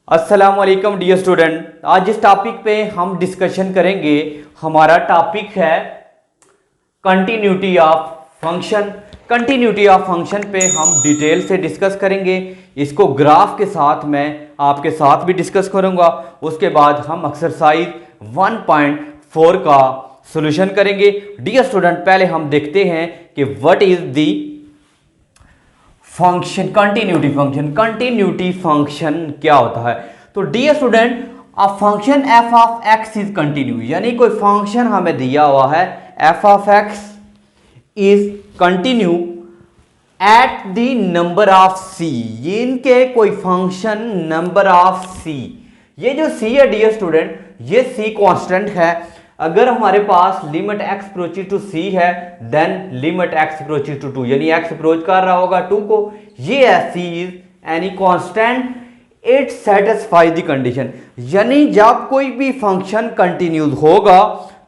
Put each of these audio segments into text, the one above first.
अस्सलाम वालेकुम dear student. आज इस टॉपिक पे हम डिस्कशन करेंगे। हमारा टॉपिक है continuity of function. Continuity of function पे हम डिटेल से डिस्कस करेंगे। इसको ग्राफ के साथ मैं आपके साथ भी डिस्कस करूंगा। उसके बाद हम एक्सरसाइज 1.4 का सॉल्यूशन करेंगे। डियर स्टूडेंट, पहले हम देखते हैं कि what is the function continuity function. Continuity function क्या होता है? तो dear student, a function F of x is continue, यानी कोई फंक्शन हमें दिया हुआ है F of x is continue at the number of C. इनके कोई फंक्शन नंबर ऑफ सी, ये जो सी है डियर स्टूडेंट, ये सी कांस्टेंट है। अगर हमारे पास limit x approaches to c है then limit x approaches to 2, यानी एक्स अप्रोच कर रहा होगा 2 को, ये है C is any constant it satisfy the condition. यानी जब कोई भी फंक्शन कंटिन्यूज होगा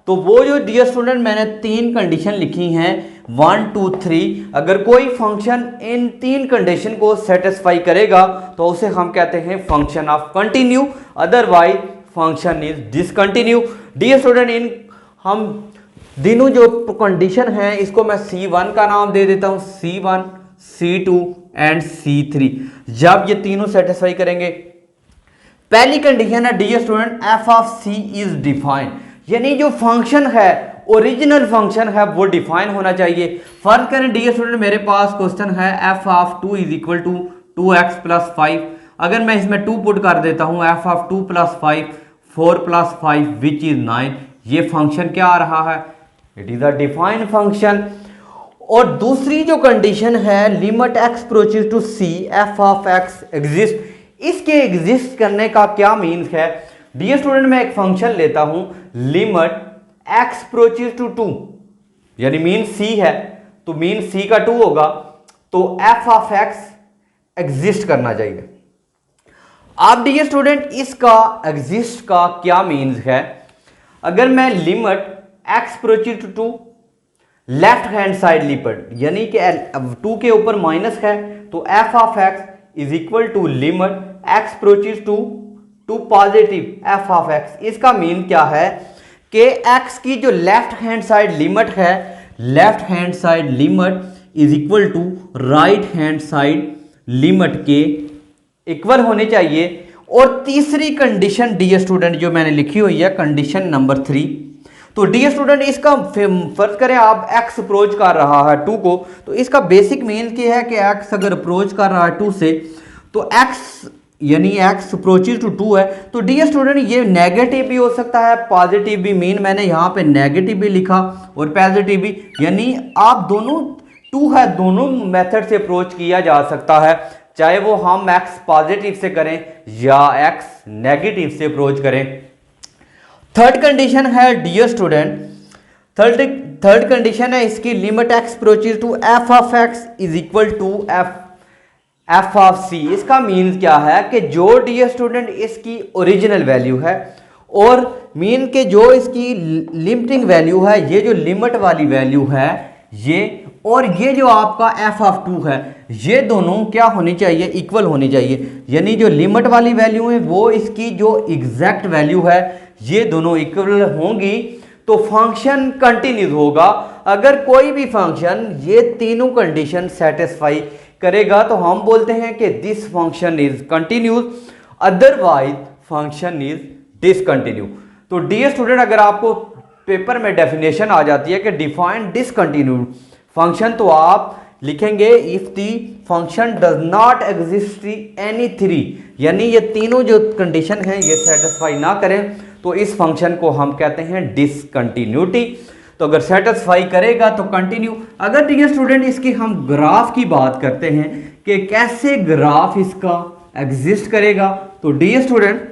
तो वो जो डियर स्टूडेंट मैंने 3 कंडीशन लिखी हैं 1 2 3, अगर कोई फंक्शन इन 3 कंडीशन को सेटिस्फाई करेगा तो उसे हम कहते हैं function of continue, otherwise function is discontinue. Dear student, इन हम तीनों जो कंडीशन है इसको मैं C1 का नाम दे देता हूं, C1 C2 एंड C3। जब ये तीनों सेटिस्फाई करेंगे, पहली कंडीशन है dear student f of C is defined, यानी जो फंक्शन है ओरिजिनल फंक्शन है वो डिफाइन होना चाहिए। फर्ज करें डियर स्टूडेंट, मेरे पास क्वेश्चन है F of 2 is equal to 2x plus 5। अगर मैं इसमें 2 पुट कर देता हूं, f of 2 plus 5 4 plus 5 which is 9, ये फंक्शन क्या आ रहा है? It is a defined function. और दूसरी जो कंडीशन है limit x approaches to c f of x exist, इसके एग्जिस्ट करने का क्या मीन्स है? डियर स्टूडेंट, मैं एक फंक्शन लेता हूं लिमिट एक्स अप्रोचेस टू 2, यानी मीन सी है तो मीन सी का 2 होगा, तो एफ ऑफ एक्स एग्जिस्ट करना चाहिए। अब डियर स्टूडेंट, इसका एग्जिस्ट का क्या मीन्स है? अगर मैं limit x approaches to 2 left hand side limit, यानी कि 2 के ऊपर माइनस है, तो f of x is equal to limit x approaches to positive f of x. इसका मीन क्या है कि एक्स की जो लेफ्ट हैंड साइड लिमिट है, left hand side limit is equal to right hand side limit के equal होने चाहिए। और तीसरी कंडीशन डियर स्टूडेंट जो मैंने लिखी हुई है कंडीशन नंबर 3, तो डियर स्टूडेंट इसका फर्ज करें आप x अप्रोच कर रहा है 2 को, तो इसका बेसिक मीन क्या है कि x अगर अप्रोच कर रहा है 2 से, तो x यानी x अप्रोचेस टू 2 है, तो डियर स्टूडेंट ये नेगेटिव भी हो सकता है, पॉजिटिव भी। मीन मैंने यहाँ पे नेगेटिव भी लिखा और पॉजिटिव भी, यानी आप दोनों 2 है दोनों मेथड से अप्रोच किया जा सकता है, चाहे वो हम x पॉजिटिव से करें या x नेगेटिव से अप्रोच करें। थर्ड कंडीशन है डियर स्टूडेंट, थर्ड कंडीशन है इसकी limit x approaches to F of x is equal to F of C. इसका मीन क्या है कि जो डियर स्टूडेंट इसकी ओरिजिनल वैल्यू है और मीन के जो इसकी लिमिटिंग वैल्यू है, ये जो लिमिट वाली वैल्यू है ये, और ये जो आपका एफ ऑफ 2 है, ये दोनों क्या होनी चाहिए? इक्वल होनी चाहिए। यानी जो लिमिट वाली वैल्यू है वो इसकी जो एग्जैक्ट वैल्यू है, ये दोनों इक्वल होंगी तो फंक्शन कंटिन्यूस होगा। अगर कोई भी फंक्शन ये तीनों कंडीशन सेटिस्फाई करेगा तो हम बोलते हैं कि this function is continuous, otherwise function is discontinue. तो डियर स्टूडेंट, अगर आपको पेपर में डेफिनेशन आ जाती है कि डिफाइन डिसकंटिन्यू फंक्शन, तो आप लिखेंगे if the function does not exist any 3, यानी ये तीनों जो कंडीशन है ये सेटिस्फाई ना करें तो इस फंक्शन को हम कहते हैं डिसकंटिन्यूटी। तो अगर सेटिस्फाई करेगा तो कंटिन्यू। अगर डियर स्टूडेंट इसकी हम ग्राफ की बात करते हैं कि कैसे ग्राफ इसका एग्जिस्ट करेगा, तो डियर स्टूडेंट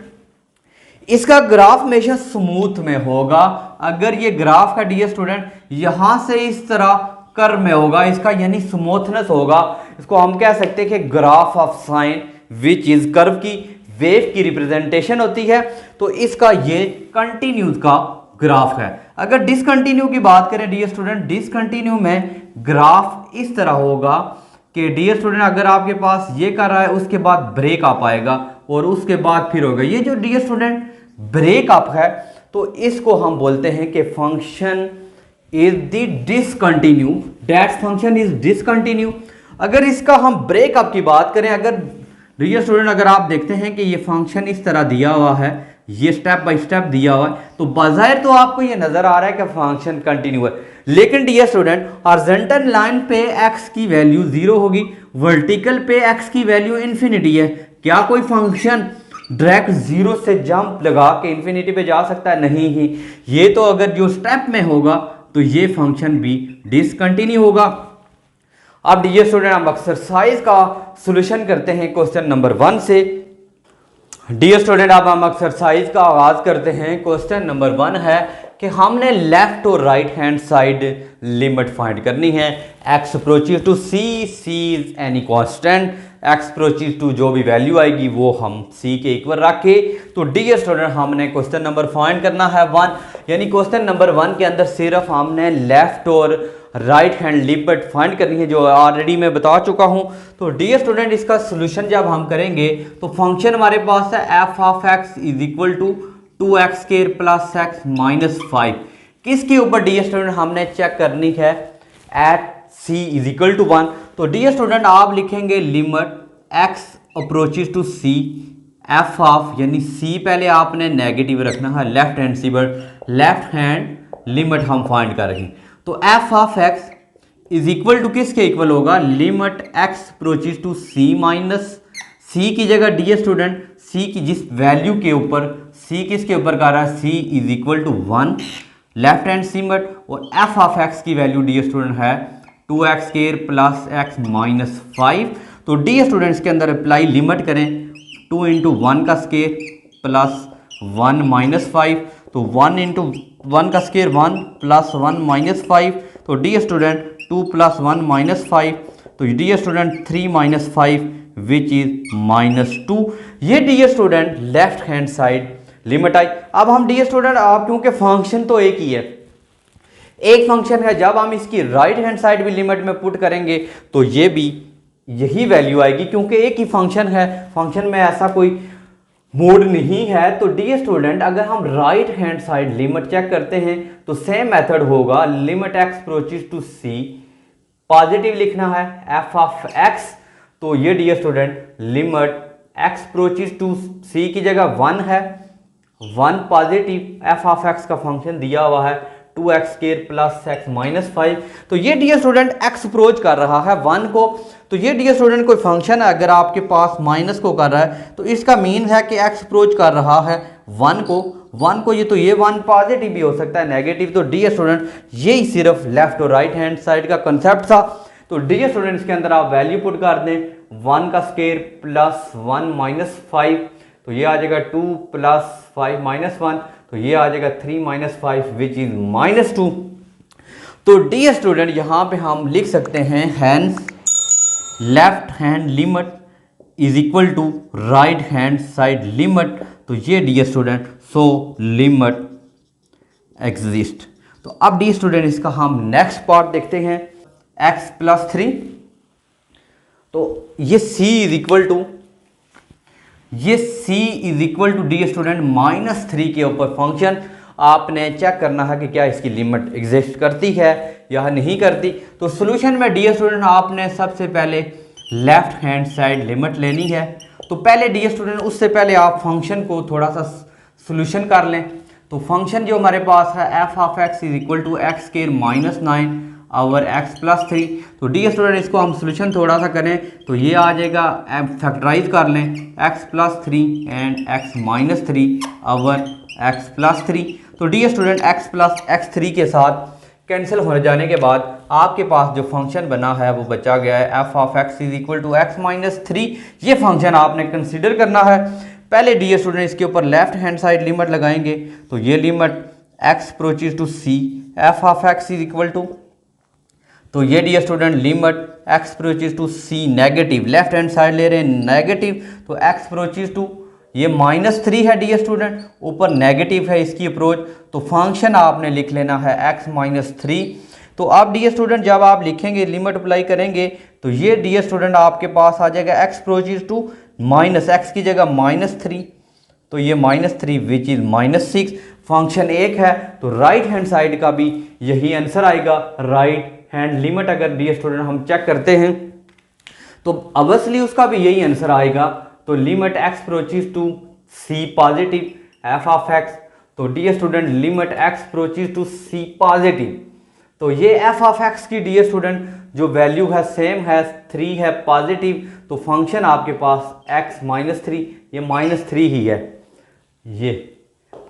इसका ग्राफ हमेशा स्मूथ में होगा। अगर ये ग्राफ का डियर स्टूडेंट यहां से इस तरह कर्व में होगा, इसका यानी स्मूथनेस होगा, इसको हम कह सकते हैं कि graph of sine which is curve की वेव की रिप्रेजेंटेशन होती है, तो इसका ये कंटिन्यूस का ग्राफ है। अगर डिसकंटिन्यू की बात करें डियर स्टूडेंट, डिसकंटिन्यू में ग्राफ इस तरह होगा कि डियर स्टूडेंट अगर आपके पास ये कर रहा है उसके बाद ब्रेक आ पाएगा और उसके बाद फिर होगा। ये जो डियर स्टूडेंट ब्रेकअप है तो इसको हम बोलते हैं कि function is the discontinue, that function is discontinue. अगर इसका हम ब्रेकअप की बात करें, अगर डियर स्टूडेंट अगर आप देखते हैं कि ये फंक्शन इस तरह दिया हुआ है, ये स्टेप बाय स्टेप दिया हुआ है, तो बाज़ाहिर तो आपको ये नजर आ रहा है कि फंक्शन कंटिन्यू है। लेकिन डियर स्टूडेंट हॉरिजॉन्टल लाइन पे x की वैल्यू 0 होगी, वर्टिकल पे x की वैल्यू इन्फिनिटी है। क्या कोई फंक्शन डायरेक्ट 0 से जंप लगा के इन्फिनिटी पे जा सकता है? नहीं ही। ये तो अगर जो स्टेप में होगा तो ये फंक्शन भी डिसकंटिन्यू होगा। अब डियर स्टूडेंट हम एक्सरसाइज का सॉल्यूशन करते हैं क्वेश्चन नंबर 1 से। डियर स्टूडेंट अब हम एक्सरसाइज का आगाज करते हैं। क्वेश्चन नंबर 1 है कि हमने लेफ्ट और right hand side limit find करनी है। x approaches to c, c is any constant, x approaches to जो भी वैल्यू आएगी वो हम c के इक्वल रखे। तो डियर स्टूडेंट हमने क्वेश्चन नंबर फाइंड करना है 1, यानी क्वेश्चन नंबर 1 के अंदर सिर्फ हमने लेफ्ट और राइट हैंड लिमिट फाइंड करनी है, जो ऑलरेडी मैं बता चुका हूं। तो डियर स्टूडेंट इसका सोल्यूशन जब हम करेंगे तो फंक्शन हमारे पास है f of x is equal to 2x square plus x minus 5। किसके ऊपर डियर स्टूडेंट हमने चेक करनी है? At c is equal to 1। तो डियर स्टूडेंट आप लिखेंगे limit x approaches to c, f of यानी c पहले आपने नेगेटिव रखना है left hand c, but left hand limit हम फाइंड करेंगे। तो f of x is equal to किसके इक्वल होगा? Limit x approaches to c minus c की जगह डियर स्टूडेंट c की जिस वैल्यू के ऊपर c किसके ऊपर कर रहा है? c is equal to 1 left hand limit, और f ऑफ x की वैल्यू डियर स्टूडेंट है 2x square plus x minus 5। तो डियर स्टूडेंट इसके अंदर अप्लाई लिमिट करें 2 इंटू 1 का स्क्वायर प्लस 1 माइनस 5। तो 1 इंटू 1 का स्क्वायर 1 प्लस 1 माइनस 5। तो डियर स्टूडेंट 2 प्लस 1 माइनस 5। तो dear student 3 minus 5 which is minus 2। ये dear student left hand side limit आई। अब हम डियर स्टूडेंट आप क्योंकि फंक्शन तो एक ही है, एक फंक्शन है, जब हम इसकी राइट हैंड साइड भी लिमिट में पुट करेंगे तो ये भी यही वैल्यू आएगी, क्योंकि एक ही फंक्शन है, फंक्शन में ऐसा कोई मोड नहीं है। तो डियर स्टूडेंट अगर हम right hand side limit check करते हैं तो सेम मेथड होगा, limit x approaches to c, positive लिखना है f ऑफ x। तो ये dear student limit x approaches to c की जगह 1 है, 1 पॉजिटिव f ऑफ x का फंक्शन दिया हुआ है 2x square plus x minus 5। तो ये डियर स्टूडेंट x अप्रोच कर रहा है 1 को। तो ये डियर स्टूडेंट कोई फंक्शन है अगर आपके पास माइनस को कर रहा है तो इसका मीन है कि x अप्रोच कर रहा है 1 को। ये तो ये 1 पॉजिटिव भी हो सकता है, नेगेटिव। तो डियर स्टूडेंट यही सिर्फ लेफ्ट और राइट हैंड साइड का कंसेप्ट था। तो डियर स्टूडेंट इसके अंदर आप वैल्यू पुट कर दें 1 का स्क्वायर प्लस 1 माइनस 5। तो ये आ जाएगा 2 प्लस 5 माइनस 1। तो ये आ जाएगा 3 माइनस 5 विच इज माइनस 2। तो डियर स्टूडेंट यहाँ पे हम लिख सकते हैं hence left hand limit is equal to right hand side limit. तो ये dear student so limit exist. तो अब डियर स्टूडेंट इसका हम नेक्स्ट पार्ट देखते हैं x प्लस 3। तो ये c is equal to dear student minus 3 के ऊपर फंक्शन आपने चेक करना है कि क्या इसकी लिमिट एग्जिस्ट करती है या नहीं करती। तो सॉल्यूशन में डियर स्टूडेंट आपने सबसे पहले लेफ्ट हैंड साइड लिमिट लेनी है। तो पहले डियर स्टूडेंट उससे पहले आप फंक्शन को थोड़ा सा सॉल्यूशन कर लें। तो फंक्शन जो हमारे पास है f of x is equal to x square minus 9 और x प्लस 3। तो डियर स्टूडेंट इसको हम सॉल्यूशन थोड़ा सा करें तो ये आ जाएगा, फैक्टराइज कर लें x plus 3 and x minus 3 और x प्लस 3। तो dear student x plus x3 के साथ कैंसिल हो जाने के बाद आपके पास जो फंक्शन बना है वो बचा गया है f of x is equal to x minus 3। ये फंक्शन आपने कंसिडर करना है। पहले डियर स्टूडेंट इसके ऊपर लेफ्ट हैंड साइड लिमिट लगाएंगे। तो ये limit x approaches to c, f of x is equal to, तो ये dear student limit x approaches to c negative, left hand side ले रहे हैं नेगेटिव। तो x अप्रोचेस टू ये माइनस 3 है डियर स्टूडेंट, ऊपर नेगेटिव है इसकी अप्रोच। तो फंक्शन आपने लिख लेना है x माइनस 3। तो अब डियर स्टूडेंट जब आप लिखेंगे लिमिट अप्लाई करेंगे तो ये डियर स्टूडेंट आपके पास आ जाएगा x approaches to minus, x की जगह -3, तो ये -3 विच इज -6। फंक्शन एक है तो राइट हैंड साइड का भी यही आंसर आएगा। राइट हैंड लिमिट अगर डियर स्टूडेंट हम चेक करते हैं तो ऑब्वियसली उसका भी यही आंसर आएगा। तो limit x approaches to c positive f of x, तो dear student limit x approaches to c positive, तो ये f ऑफ x की डियर स्टूडेंट जो वैल्यू है सेम है, 3 है पॉजिटिव, तो फंक्शन आपके पास x -3, ये -3 ही है ये,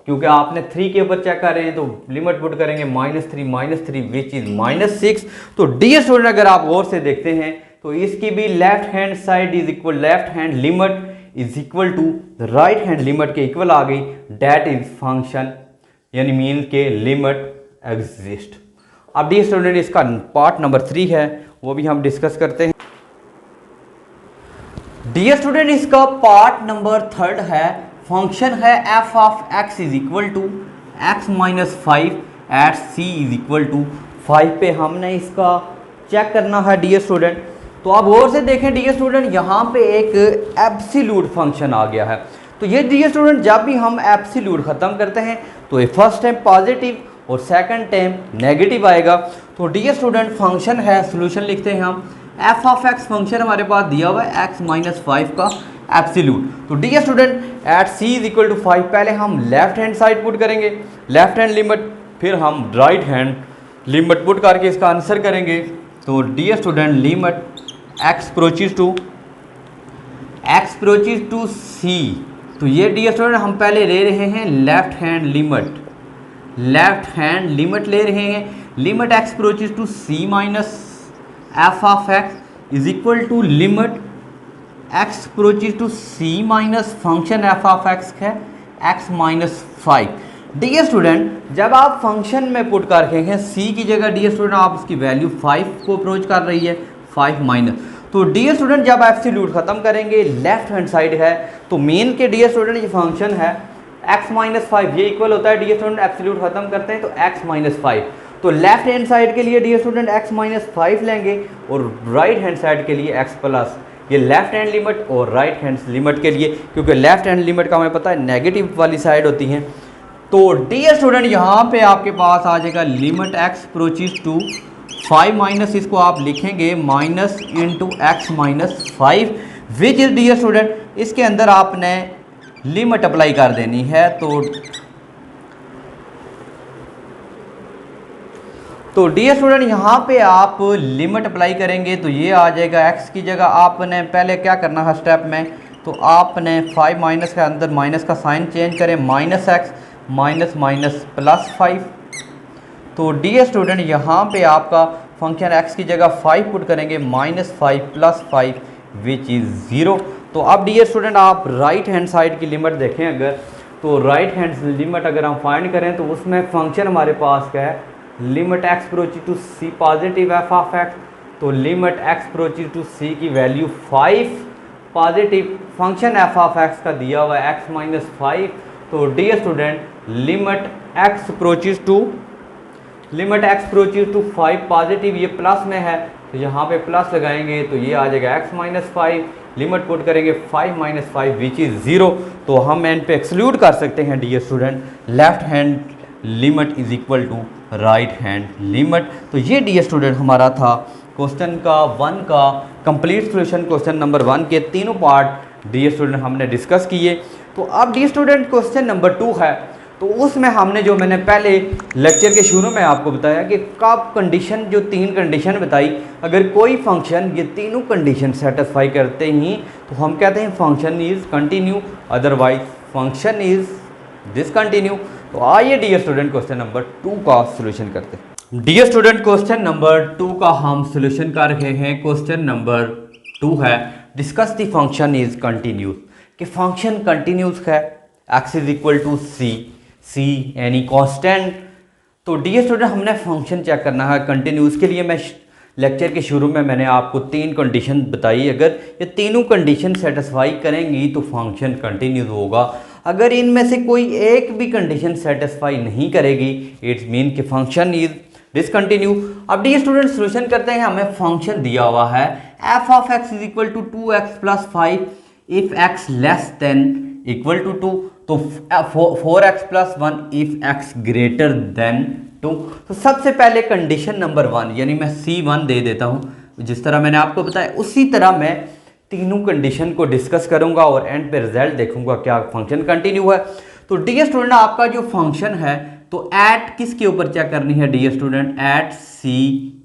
क्योंकि आपने 3 के ऊपर चेक कर रहे हैं तो लिमिट पुट करेंगे -3 विच इज -6। तो डियर स्टूडेंट अगर आप गौर से देखते हैं तो इसकी भी left hand side is equal, left hand limit is equal to right hand limit के इक्वल आ गई, डेट इज फंक्शन, यानी मीन के लिमिट एग्जिस्ट। अब डियर स्टूडेंट इसका पार्ट नंबर 3 है, वो भी हम डिस्कस करते हैं। डियर स्टूडेंट इसका पार्ट नंबर 3 है, फंक्शन है f of x is equal to x minus 5 at c is equal to 5 पे हमने इसका चेक करना है डियर स्टूडेंट। तो आप गौर से देखें डियर स्टूडेंट, यहाँ पे एक एब्सोल्यूट फंक्शन आ गया है। तो ये डियर स्टूडेंट जब भी हम एब्सोल्यूट ख़त्म करते हैं तो ये फर्स्ट टाइम पॉजिटिव और सेकंड टाइम नेगेटिव आएगा। तो डियर स्टूडेंट फंक्शन है, सॉल्यूशन लिखते हैं हम, f ऑफ x फंक्शन हमारे पास दिया हुआ है x माइनस 5 का एब्सोल्यूट। तो dear student at c is equal to 5 पहले हम लेफ्ट हैंड साइड पुट करेंगे, लेफ्ट हैंड लिमिट, फिर हम राइट हैंड लिमिट पुट करके इसका आंसर करेंगे। तो dear student limit x approaches to c, तो ये डियर स्टूडेंट हम पहले ले रहे हैं left hand limit, left hand limit ले रहे हैं, limit x approaches to c minus f of x is equal to limit x approaches to c minus function f of x है x माइनस 5। डियर स्टूडेंट जब आप function में put कर रहे हैं c की जगह डियर स्टूडेंट आप उसकी वैल्यू 5 को अप्रोच कर रही है, 5 माइनस, तो डियर स्टूडेंट जब एब्सोल्यूट खत्म करेंगे लेफ्ट हैंड साइड है तो मेन के डियर स्टूडेंट ये फंक्शन है x माइनस 5, ये इक्वल होता है डियर स्टूडेंट एब्सोल्यूट खत्म करते हैं तो x माइनस 5। तो लेफ्ट हैंड साइड के लिए डियर स्टूडेंट x माइनस 5 लेंगे और राइट हैंड साइड के लिए x प्लस, ये लेफ्ट हैंड लिमिट और राइट हैंड लिमिट के लिए, क्योंकि लेफ्ट हैंड लिमिट का हमें पता है नेगेटिव वाली साइड होती हैं। तो डियर स्टूडेंट यहाँ पे आपके पास आ जाएगा limit x approaches to 5 minus, इसको आप लिखेंगे minus into x minus 5 which is dear student इसके अंदर आपने लिमिट अप्लाई कर देनी है। तो डियर स्टूडेंट यहाँ पे आप लिमिट अप्लाई करेंगे तो ये आ जाएगा x की जगह आपने पहले क्या करना है स्टेप में, तो आपने 5 माइनस के अंदर माइनस का साइन चेंज करें, minus x minus minus plus 5। तो डियर स्टूडेंट यहाँ पे आपका फंक्शन x की जगह 5 पुट करेंगे, माइनस 5 प्लस 5 विच इज़ 0। तो अब डियर स्टूडेंट आप राइट हैंड साइड की लिमिट देखें अगर, तो राइट हैंड लिमिट अगर हम फाइंड करें तो उसमें फंक्शन हमारे पास क्या है, limit x approaches to c positive f of x, तो limit x approaches to c की value 5 positive, function f of x का दिया हुआ है x माइनस 5। तो dear student limit x approaches to 5 positive, ये प्लस में है तो यहाँ पे प्लस लगाएंगे तो ये आ जाएगा x माइनस 5, लिमिट पुट करेंगे 5 माइनस 5 विच इज़ 0। तो हम एन पे एक्सक्लूड कर सकते हैं dear student left hand limit is equal to right hand limit. तो ये डियर स्टूडेंट हमारा था क्वेश्चन का 1 का कंप्लीट सॉल्यूशन, क्वेश्चन नंबर 1 के तीनों पार्ट डियर स्टूडेंट हमने डिस्कस किए। तो अब डियर स्टूडेंट क्वेश्चन नंबर 2 है, तो उसमें हमने जो मैंने पहले लेक्चर के शुरू में आपको बताया कि कब कंडीशन, जो 3 कंडीशन बताई, अगर कोई फंक्शन ये तीनों कंडीशन सेटिस्फाई करते ही तो हम कहते हैं function is continue, otherwise function is discontinue. तो आइए डियर स्टूडेंट क्वेश्चन नंबर 2 का सॉल्यूशन करते हैं। डियर स्टूडेंट क्वेश्चन नंबर 2 का हम सॉल्यूशन कर रहे हैं। क्वेश्चन नंबर 2 है discuss the function is continuous, कि फंक्शन कंटिन्यूस है, x is equal to c यानी कांस्टेंट। तो डियर स्टूडेंट हमने फंक्शन चेक करना है कंटिन्यूस के लिए। मैं लेक्चर के शुरू में मैंने आपको 3 कंडीशन बताई, अगर ये तीनों कंडीशन सेटिस्फाई करेंगी तो फंक्शन कंटिन्यूस होगा। अगर इनमें से कोई एक भी कंडीशन सेटिस्फाई नहीं करेगी इट्स मीन कि फंक्शन इज डिसकंटिन्यू। अब डियर स्टूडेंट सॉल्यूशन करते हैं। हमें फंक्शन दिया हुआ है F of x is equal to 2x plus 5 if x less than equal to 2, तो 4x plus 1 if x greater than 2। तो सबसे पहले कंडीशन नंबर 1 यानी मैं C1 दे देता हूँ, जिस तरह मैंने आपको बताया उसी तरह मैं तीनों कंडीशन को डिस्कस करूंगा और एंड पे रिजल्ट देखूंगा क्या फंक्शन कंटिन्यू है। तो डियर स्टूडेंट आपका जो फंक्शन है तो एट किसके ऊपर चेक करनी है dear student, at c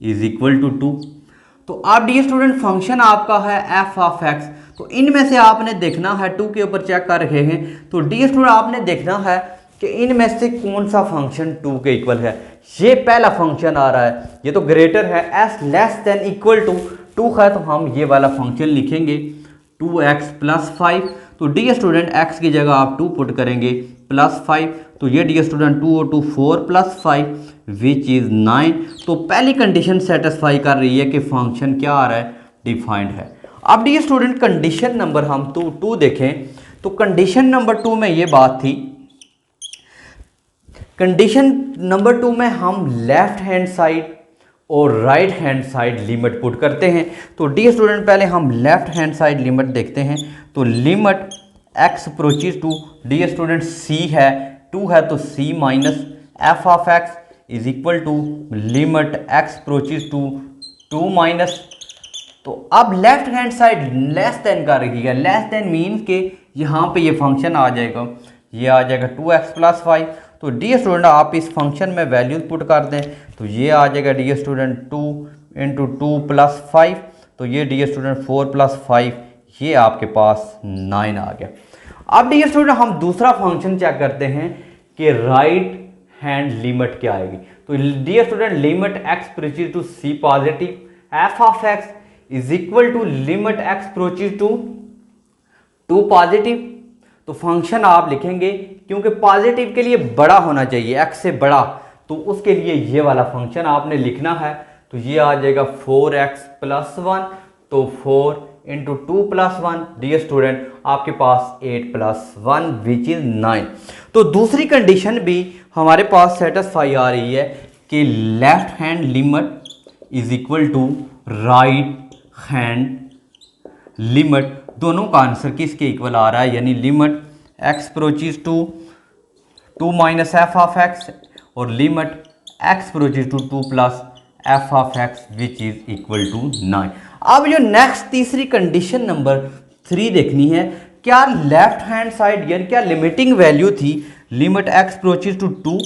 is equal to 2। तो अब डियर स्टूडेंट फंक्शन आपका है एफ ऑफ एक्स, तो इनमें से आपने देखना है 2 के ऊपर चेक कर रहे हैं, तो डियर स्टूडेंट आपने देखना है कि इनमें से कौन सा फंक्शन 2 के इक्वल है। ये पहला फंक्शन आ रहा है, ये तो ग्रेटर है, s less than equal to 2 है, तो हम ये वाला फंक्शन लिखेंगे 2x प्लस 5। तो डियर स्टूडेंट x की जगह आप 2 पुट करेंगे प्लस 5, तो ये डियर स्टूडेंट 2 और 2 4 प्लस 5 विच इज़ 9। तो पहली कंडीशन सेटिस्फाई कर रही है कि फंक्शन क्या आ रहा है, डिफाइंड है। अब डियर स्टूडेंट कंडीशन नंबर हम 2 देखें, तो कंडीशन नंबर 2 में ये बात थी, कंडीशन नंबर 2 में हम लेफ्ट हैंड साइड और right hand side limit put करते हैं। तो डियर स्टूडेंट पहले हम लेफ्ट हैंड साइड लिमिट देखते हैं, तो limit x approaches to dear student c है 2 है, तो c minus f of x is equal to limit x approaches to 2 minus. तो अब left hand side less than का रखिएगा, लेस देन मीन्स के यहाँ पे ये फंक्शन आ जाएगा, ये आ जाएगा 2x प्लस 5। तो डियर स्टूडेंट आप इस फंक्शन में वैल्यूज पुट कर दें, तो ये आ जाएगा डियर स्टूडेंट 2 इंटू 2 प्लस 5, तो ये डियर स्टूडेंट 4 प्लस 5, ये आपके पास 9 आ गया। अब डियर स्टूडेंट हम दूसरा फंक्शन चेक करते हैं कि राइट हैंड लिमिट क्या आएगी। तो dear student limit x approaches to c positive f of x is equal to limit x approaches to 2 positive. तो फंक्शन आप लिखेंगे क्योंकि पॉजिटिव के लिए बड़ा होना चाहिए, x से बड़ा, तो उसके लिए ये वाला फंक्शन आपने लिखना है। तो ये आ जाएगा 4x प्लस 1, तो 4 इंटू 2 प्लस 1 डियर स्टूडेंट आपके पास 8 प्लस 1 विच इज 9। तो दूसरी कंडीशन भी हमारे पास सेटिस्फाई आ रही है कि left hand limit is equal to right hand limit, दोनों का आंसर किसके इक्वल आ रहा है, यानी limit x approaches to 2 minus f of x और limit x approaches to 2 plus f of x which is equal to 9। अब जो नेक्स्ट तीसरी कंडीशन नंबर 3 देखनी है, क्या लेफ्ट हैंड साइड यानी क्या लिमिटिंग वैल्यू थी limit x approaches to 2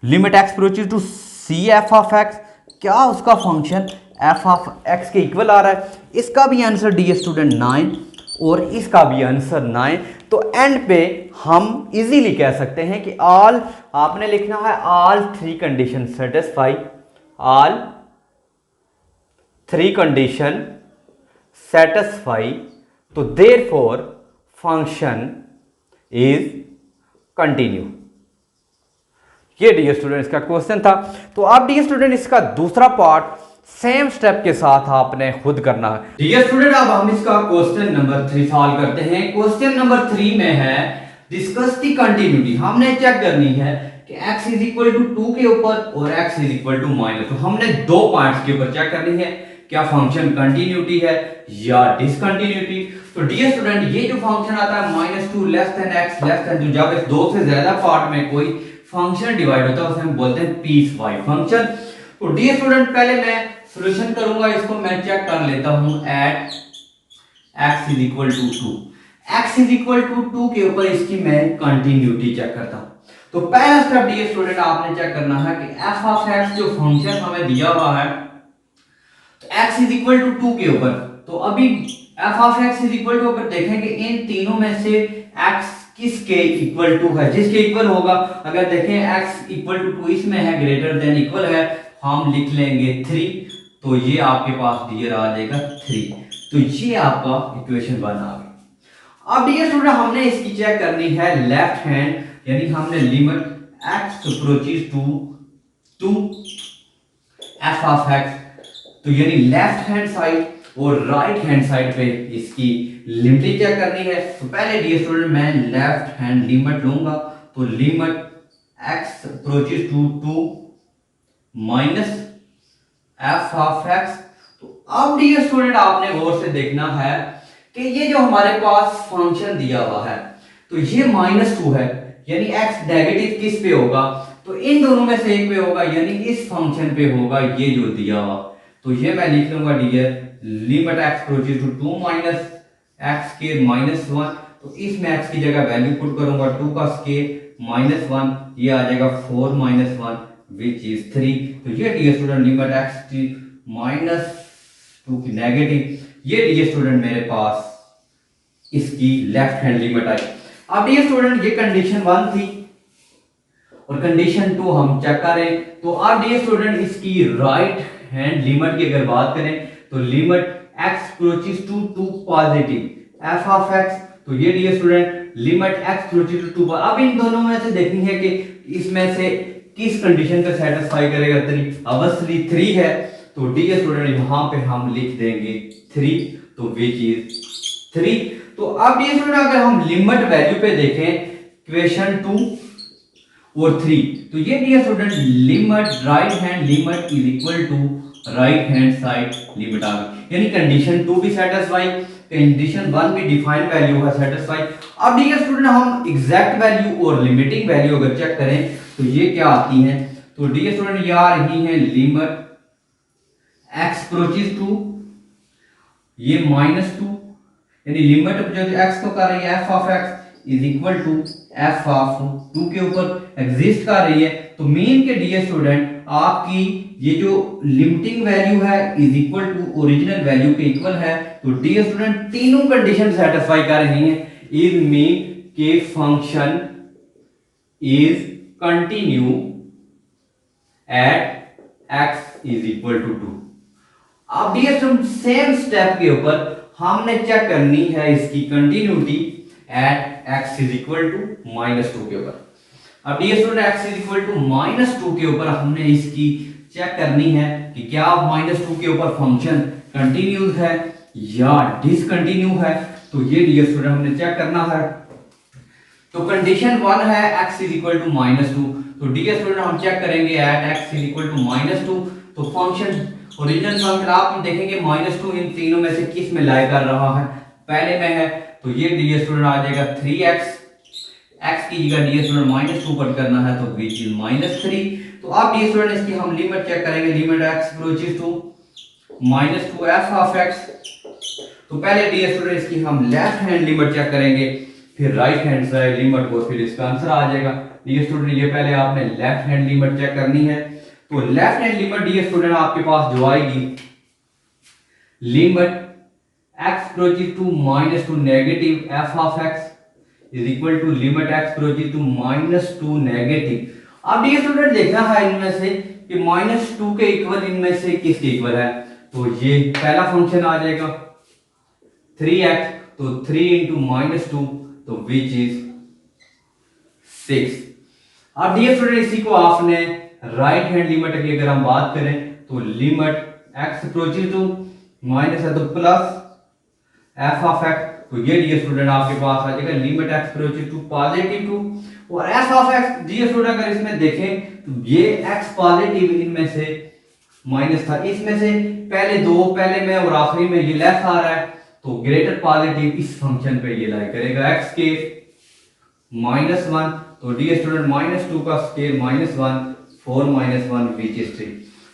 limit x approaches to c f of x, क्या उसका फंक्शन एफ ऑफ x के इक्वल आ रहा है। इसका भी आंसर डियर स्टूडेंट 9 और इसका भी आंसर 9। तो एंड पे हम इजीली कह सकते हैं कि ऑल आपने लिखना है all 3 condition satisfy, all 3 condition satisfy, तो देयरफॉर फंक्शन इज कंटिन्यू। ये डियर स्टूडेंट इसका क्वेश्चन था। तो अब डियर स्टूडेंट इसका दूसरा पार्ट सेम स्टेप के साथ आपने खुद करना है। डियर स्टूडेंट अब हम इसका क्वेश्चन नंबर 3 सॉल्व करते हैं। क्वेश्चन नंबर 3 में है डिस्कस दी कंटिन्यूटी। हमने चेक करनी है कि x इज इक्वल टू 2 के ऊपर और x is equal to minus, तो हमने 2 पॉइंट्स के ऊपर चेक करनी है क्या फंक्शन कंटिन्यूटी है या डिसकंटिन्यूटी। तो डियर स्टूडेंट ये जो फंक्शन आता है -2 less than x less than 2, जब इस 2 से ज्यादा पार्ट में कोई फंक्शन डिवाइड होता है उसे हम बोलते हैं पीस वाइज फंक्शन। तो डियर स्टूडेंट पहले मैं सॉल्यूशन करूंगा, इसको मैं चेक कर लेता हूं at x is equal to 2, x is equal to 2 के ऊपर इसकी मैं कंटिन्यूटी चेक करता हूं। तो पहला स्टेप डियर स्टूडेंट आपने चेक करना है कि f ऑफ x जो फंक्शन हमें दिया हुआ है तो x इज इक्वल टू 2 के ऊपर, तो अभी f of x is equal to ऊपर देखेंगे इन तीनों में से x किसके इक्वल टू है, जिसके इक्वल होगा। अगर देखें x इक्वल टू 2 इसमें है, ग्रेटर देन इक्वल है, हम लिख लेंगे 3, तो ये आपके पास डियर आ जाएगा 3। तो ये आपका इक्वेशन 1 आ गई। अब डियर स्टूडेंट हमने इसकी चेक करनी है लेफ्ट हैंड, यानी हमने limit x approaches to 2 f of x, तो यानी लेफ्ट हैंड साइड और राइट हैंड साइड पे इसकी लिमिट चेक करनी है। तो पहले डियर स्टूडेंट मैं लेफ्ट हैंड लिमिट लूंगा, तो limit x approaches to 2 minus f of x, तो अब डियर स्टूडेंट आपने गौर से देखना है कि ये जो हमारे पास फंक्शन दिया हुआ है तो ये -2 है, यानी x नेगेटिव किस पे होगा, तो इन दोनों में से एक पे होगा, यानी इस फंक्शन पे होगा ये जो दिया हुआ। तो ये मैं लिख लूंगा dear limit x approaches to 2 minus x square -1, तो इसमें x की जगह वैल्यू पुट करूंगा 2 का स्केयर -1, ये आ जाएगा 4 - 1 विच इज 3। तो ये डियर स्टूडेंट लिमिट x -2 की नेगेटिव, ये डियर स्टूडेंट मेरे पास इसकी लेफ्ट हैंड लिमिट आई। अब डियर स्टूडेंट ये कंडीशन 1 थी और कंडीशन 2 हम चेक करें। तो अब डियर स्टूडेंट इसकी राइट हैंड लिमिट की अगर बात करें तो limit x approaches to 2 positive f of x, तो ये dear student limit x approaches to 2। अब इन दोनों में से देखनी है कि इसमें से किस कंडीशन को सेटिस्फाई करेगा 3। ऑब्वियसली 3 है, तो डियर स्टूडेंट यहां पे हम लिख देंगे 3, तो विच इज 3। तो अब ये स्टूडेंट अगर हम लिमिट वैल्यू पे देखें इक्वेशन 2 और 3, तो ये dear student limit right hand limit is equal to right hand side limit आ गई, यानी कंडीशन 2 भी सेटिस्फाई, कंडीशन 1 भी डिफाइंड वैल्यू है सेटिस्फाई। अब डियर स्टूडेंट हम एग्जैक्ट वैल्यू और लिमिटिंग वैल्यू अगर चेक करें तो ये क्या आती हैं, तो डियर स्टूडेंट ये आ रही है लिमिट x अप्रोचेस टू ये -2, यानी लिमिट जो x को कर रही है f of x is equal to f of 2 के ऊपर एग्जिस्ट कर रही है। तो मीन के डियर स्टूडेंट आपकी ये जो लिमिटिंग वैल्यू है is equal to original value के इक्वल है। तो डियर स्टूडेंट तीनों कंडीशन सेटिस्फाई कर रही हैं, इज मीन के function is continue at x is equal to 2। अब डियर स्टूडेंट सेम स्टेप के ऊपर हमने चेक करनी है इसकी continuity at x is equal to -2 के ऊपर। अब dear student x is equal to -2 के ऊपर हमने इसकी चेक करनी है कि क्या -2 के ऊपर फंक्शन कंटिन्यूस है या डिसकंटिन्यू है। तो ये डियर स्टूडेंट हमने चेक करना है। तो कंडीशन 1 है x इज इक्वल टू -2, तो डियर स्टूडेंट हम चेक करेंगे at x is equal to -2, तो फंक्शन ओरिजिनल फंक्शन आप देखेंगे -2 इन तीनों में से किस में लाई कर रहा है, पहले में है। तो ये डियर स्टूडेंट आ जाएगा 3x, x की जगह डियर स्टूडेंट -2 पुट करना है तो विच इज -3। तो अब डियर स्टूडेंट इसकी हम लिमिट चेक करेंगे, limit x approaches to -2 f of x। तो पहले डियर स्टूडेंट इसकी हम लेफ्ट हैंड लिमिट चेक करेंगे, फिर राइट हैंड साइड लिमिट को, फिर इसका आंसर आ जाएगा। डियर स्टूडेंट ये पहले आपने लेफ्ट हैंड लिमिट चेक करनी है। तो left hand limit dear student आपके पास जो आएगी limit x approaches to -2 negative f of x is equal to limit x approaches to -2 negative. अब डियर स्टूडेंट देखना है इनमें से कि -2 के इक्वल इनमें से किसके इक्वल है। तो ये पहला फंक्शन आ जाएगा 3x, तो 3 इंटू -2 तो विच इज 6। अब डियर स्टूडेंट इसी को आपने राइट हैंड लिमिट की अगर हम बात करें तो limit x approaches to minus है तो प्लस f ऑफ x, तो ये डियर स्टूडेंट आपके पास आ जाएगा limit x approaches to positive 2 और f of x dear student अगर इसमें देखें तो ये x पॉजिटिव इनमें से माइनस था, इसमें से पहले दो पहले में और आखिरी में ये लेस आ रहा है, तो ग्रेटर पॉजिटिव इस फंक्शन पे ये लाई करेगा x के -1, तो डियर स्टूडेंट -2 का स्केयर -1 4 -1 विच इज 3।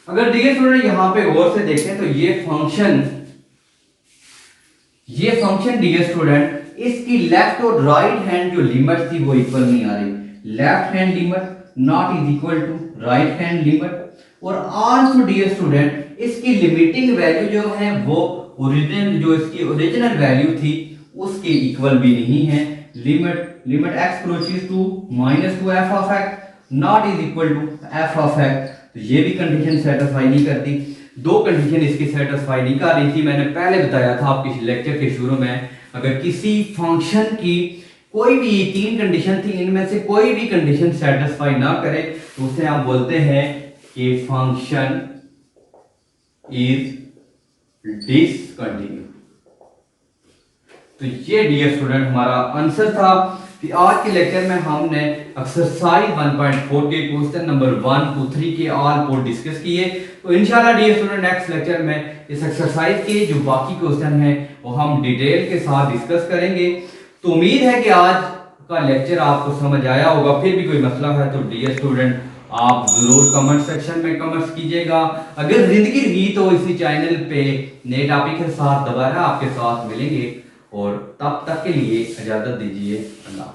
अगर डियर स्टूडेंट यहां पे गौर से देखें तो ये फंक्शन डियर स्टूडेंट इसकी लेफ्ट और राइट हैंड जो लिमिट थी वो इक्वल नहीं आ रही। Left hand limit not is equal to right hand limit, और आल्सो डियर स्टूडेंट इसकी लिमिटिंग वैल्यू जो है वो ओरिजिनल जो इसकी ओरिजिनल वैल्यू थी उसके इक्वल भी नहीं है। Limit x approaches to -2 f of x not is equal to f of x, तो ये भी कंडीशन सेटिस्फाई नहीं करती। दो कंडीशन इसकी सेटिस्फाई नहीं कर रही थी। मैंने पहले बताया था आपके लेक्चर के शुरू में, अगर किसी फंक्शन की कोई भी तीन कंडीशन थी इनमें से कोई भी कंडीशन सेटिस्फाई ना करे तो उसे हम बोलते हैं कि फंक्शन इज डिसकंटिन्यू। तो ये डियर स्टूडेंट हमारा आंसर था कि आज के लेक्चर में हमने एक्सरसाइज 1.4 के क्वेश्चन नंबर 1 to 3 के ऑल को डिस्कस किए। तो इंशाल्लाह डियर स्टूडेंट नेक्स्ट लेक्चर में इस एक्सरसाइज के जो बाकी क्वेश्चन हैं वो हम डिटेल के साथ डिस्कस करेंगे। तो उम्मीद है कि आज का लेक्चर आपको समझ आया होगा। फिर भी कोई मसला है तो डियर स्टूडेंट आप ज़रूर कमेंट सेक्शन में कमेंट्स कीजिएगा। अगर ज़िंदगी रही तो इसी चैनल पे नए टॉपिक के साथ दोबारा आपके साथ मिलेंगे और तब तक के लिए इजाज़त दीजिए। अल्लाह।